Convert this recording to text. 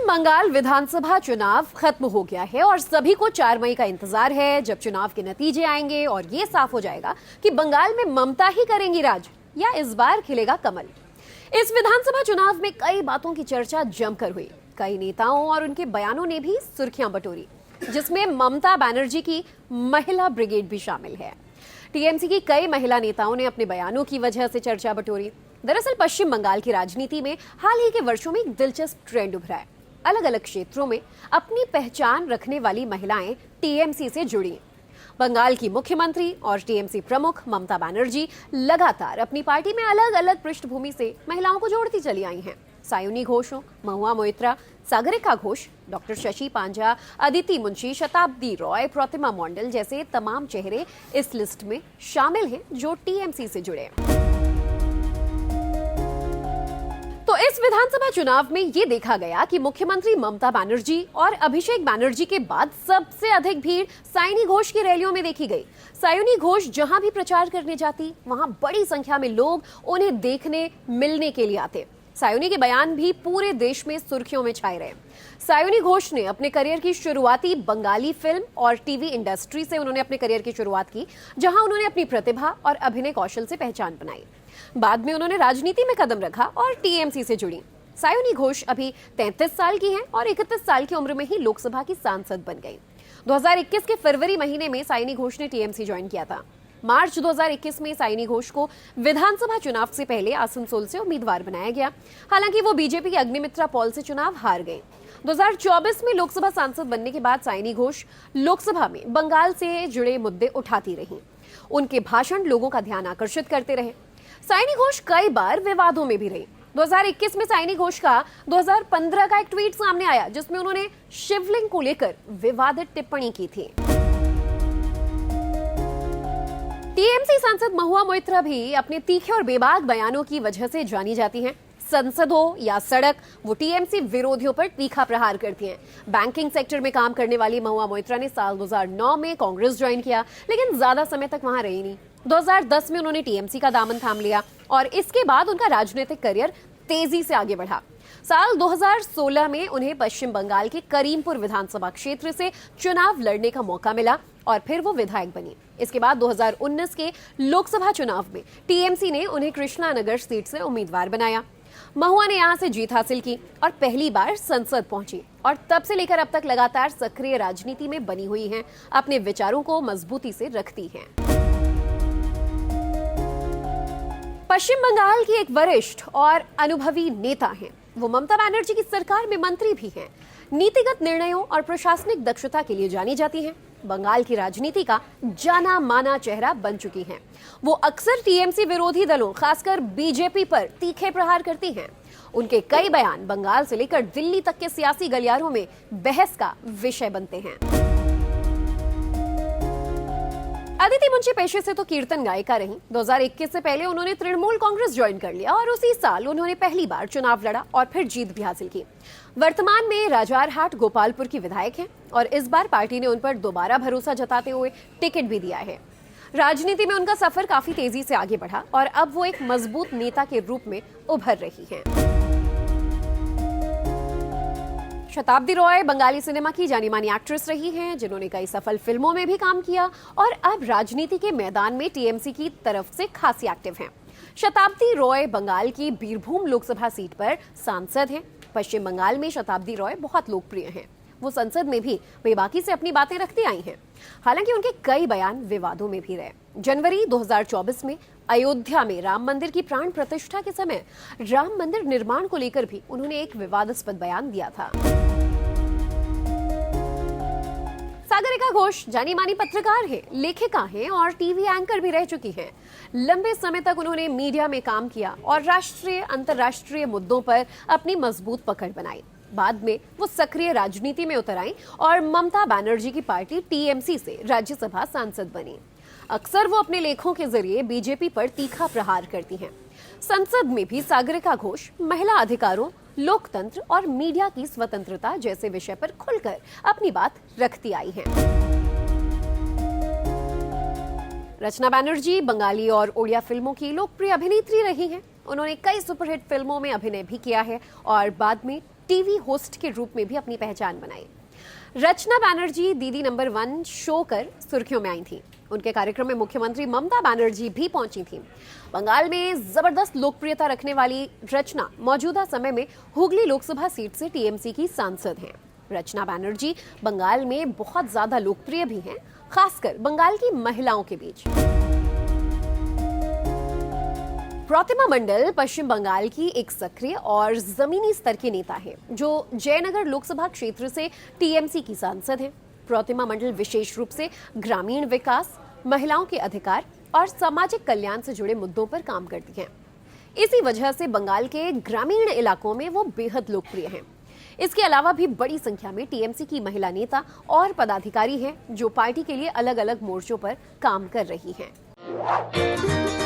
बंगाल विधानसभा चुनाव खत्म हो गया है और सभी को 4 मई का इंतजार है जब चुनाव के नतीजे आएंगे और ये साफ हो जाएगा कि बंगाल में ममता ही करेंगी राज या इस बार खिलेगा कमल। इस विधानसभा चुनाव में कई बातों की चर्चा जमकर हुई। कई नेताओं और उनके बयानों ने भी सुर्खियां बटोरी, जिसमें ममता बनर्जी की महिला ब्रिगेड भी शामिल है। टीएमसी की कई महिला नेताओं ने अपने बयानों की वजह से चर्चा बटोरी। दरअसल पश्चिम बंगाल की राजनीति में हाल ही के वर्षों में एक दिलचस्प ट्रेंड उभरा है। अलग अलग क्षेत्रों में अपनी पहचान रखने वाली महिलाएं टीएमसी से जुड़ी। बंगाल की मुख्यमंत्री और टीएमसी प्रमुख ममता बनर्जी लगातार अपनी पार्टी में अलग अलग पृष्ठभूमि से महिलाओं को जोड़ती चली आई हैं। सायुनी घोष हो, महुआ मोइत्रा, सागरिका घोष, डॉक्टर शशि पांजा, अदिति मुंशी, शताब्दी रॉय, प्रतिमा मंडल जैसे तमाम चेहरे इस लिस्ट में शामिल हैं जो टीएमसी से जुड़े। तो इस विधानसभा चुनाव में ये देखा गया कि मुख्यमंत्री ममता बनर्जी और अभिषेक बनर्जी के बाद सबसे अधिक भीड़ सायुनी घोष की रैलियों में देखी गई। सायुनी घोष जहां भी प्रचार करने जाती, वहां बड़ी संख्या में लोग उन्हें देखने मिलने के लिए आते। सायुनी के बयान भी पूरे देश में सुर्खियों में छाए रहे। सायुनी घोष ने अपने करियर की शुरुआती बंगाली फिल्म और टीवी इंडस्ट्री से उन्होंने अपने करियर की शुरुआत की, जहां उन्होंने अपनी प्रतिभा और अभिनय कौशल से पहचान बनाई। बाद में उन्होंने राजनीति में कदम रखा और टीएमसी से जुड़ी। सायुनी घोष अभी 33 साल की हैं और 31 साल की उम्र में ही लोकसभा की सांसद बन गई। 2021 के फरवरी महीने में सायुनी घोष ने टीएमसी ज्वाइन किया था। मार्च 2021 में सायुनी घोष को विधानसभा चुनाव से पहले आसनसोल से उम्मीदवार बनाया गया। हालांकि वो बीजेपी के अग्निमित्रा पॉल से चुनाव हार गए। 2024 में लोकसभा सांसद बनने के बाद सायुनी घोष लोकसभा में बंगाल से जुड़े मुद्दे उठाती रहीं। उनके भाषण लोगों का ध्यान आकर्षित करते रहे। सायुनी घोष कई बार विवादों में भी रही। 2021 में सायुनी घोष का 2015 का एक ट्वीट सामने आया जिसमें उन्होंने शिवलिंग को लेकर विवादित टिप्पणी की थी। टीएमसी सांसद महुआ मोइत्रा भी अपने तीखे और बेबाक बयानों की वजह से जानी जाती हैं। संसद हो या सड़क, वो टीएमसी विरोधियों पर तीखा प्रहार करती हैं। बैंकिंग सेक्टर में काम करने वाली महुआ मोइत्रा ने साल 2009 में कांग्रेस ज्वाइन किया, लेकिन ज्यादा समय तक वहां रही नहीं। 2010 में उन्होंने टीएमसी का दामन थाम लिया और इसके बाद उनका राजनीतिक करियर तेजी से आगे बढ़ा। साल 2016 में उन्हें पश्चिम बंगाल के करीमपुर विधानसभा क्षेत्र से चुनाव लड़ने का मौका मिला और फिर वो विधायक बनी। इसके बाद 2019 के लोकसभा चुनाव में टीएमसी ने उन्हें कृष्णानगर सीट से उम्मीदवार बनाया। महुआ ने यहां से जीत हासिल की और पहली बार संसद पहुंची और तब से लेकर अब तक लगातार सक्रिय राजनीति में बनी हुई हैं, अपने विचारों को मजबूती से रखती हैं। पश्चिम बंगाल की एक वरिष्ठ और अनुभवी नेता हैं। वो ममता बनर्जी की सरकार में मंत्री भी हैं। नीतिगत निर्णयों और प्रशासनिक दक्षता के लिए जानी जाती हैं। बंगाल की राजनीति का जाना माना चेहरा बन चुकी हैं। वो अक्सर टीएमसी विरोधी दलों, खासकर बीजेपी पर तीखे प्रहार करती हैं। उनके कई बयान बंगाल से लेकर दिल्ली तक के सियासी गलियारों में बहस का विषय बनते हैं। अदिति मुंशी पेशे से तो कीर्तन गायिका रहीं। 2021 से पहले उन्होंने तृणमूल कांग्रेस ज्वाइन कर लिया और उसी साल उन्होंने पहली बार चुनाव लड़ा और फिर जीत भी हासिल की। वर्तमान में राजारहाट गोपालपुर की विधायक हैं और इस बार पार्टी ने उन पर दोबारा भरोसा जताते हुए टिकट भी दिया है। राजनीति में उनका सफर काफी तेजी से आगे बढ़ा और अब वो एक मजबूत नेता के रूप में उभर रही हैं। शताब्दी रॉय बंगाली सिनेमा की जानी मानी एक्ट्रेस रही हैं, जिन्होंने कई सफल फिल्मों में भी काम किया और अब राजनीति के मैदान में टीएमसी की तरफ से खासी एक्टिव हैं। शताब्दी रॉय बंगाल की बीरभूम लोकसभा सीट पर सांसद हैं। पश्चिम बंगाल में शताब्दी रॉय बहुत लोकप्रिय हैं। वो संसद में भी बेबाकी से अपनी बातें रखती आई हैं। हालांकि उनके कई बयान विवादों में भी रहे। जनवरी 2024 में अयोध्या में राम मंदिर की प्राण प्रतिष्ठा के समय राम मंदिर निर्माण को लेकर भी उन्होंने एक विवादास्पद बयान दिया था। सागरिका घोष जानी मानी पत्रकार हैं, लेखिका हैं और टीवी एंकर भी रह चुकी हैं। लंबे समय तक उन्होंने मीडिया में काम किया और राष्ट्रीय अंतर्राष्ट्रीय मुद्दों पर अपनी मजबूत पकड़ बनाई। बाद में वो सक्रिय राजनीति में उतर आई और ममता बनर्जी की पार्टी टीएमसी से राज्यसभा सांसद बनी। अक्सर वो अपने लेखों के जरिए बीजेपी पर तीखा प्रहार करती हैं। संसद में भी सागरिका घोष महिला अधिकारों, लोकतंत्र और मीडिया की स्वतंत्रता जैसे विषय पर खुलकर अपनी बात रखती आई हैं। रचना बनर्जी बंगाली और ओडिया फिल्मों की लोकप्रिय अभिनेत्री रही हैं। उन्होंने कई सुपरहिट फिल्मों में अभिनय भी किया है और बाद में टीवी होस्ट के रूप में भी अपनी पहचान बनाई। रचना बनर्जी दीदी नंबर 1 शो कर सुर्खियों में आई थी। उनके कार्यक्रम में मुख्यमंत्री ममता बनर्जी भी पहुंची थी। बंगाल में जबरदस्त लोकप्रियता रखने वाली रचना मौजूदा समय में हुगली लोकसभा सीट से टीएमसी की सांसद हैं। रचना बनर्जी बंगाल में बहुत ज्यादा लोकप्रिय भी हैं, खासकर बंगाल की महिलाओं के बीच। प्रतिमा मंडल पश्चिम बंगाल की एक सक्रिय और जमीनी स्तर की नेता है, जो जयनगर लोकसभा क्षेत्र से टीएमसी की सांसद हैं। प्रतिमा मंडल विशेष रूप से ग्रामीण विकास, महिलाओं के अधिकार और सामाजिक कल्याण से जुड़े मुद्दों पर काम करती हैं। इसी वजह से बंगाल के ग्रामीण इलाकों में वो बेहद लोकप्रिय हैं। इसके अलावा भी बड़ी संख्या में टीएमसी की महिला नेता और पदाधिकारी हैं, जो पार्टी के लिए अलग अलग मोर्चों पर काम कर रही हैं।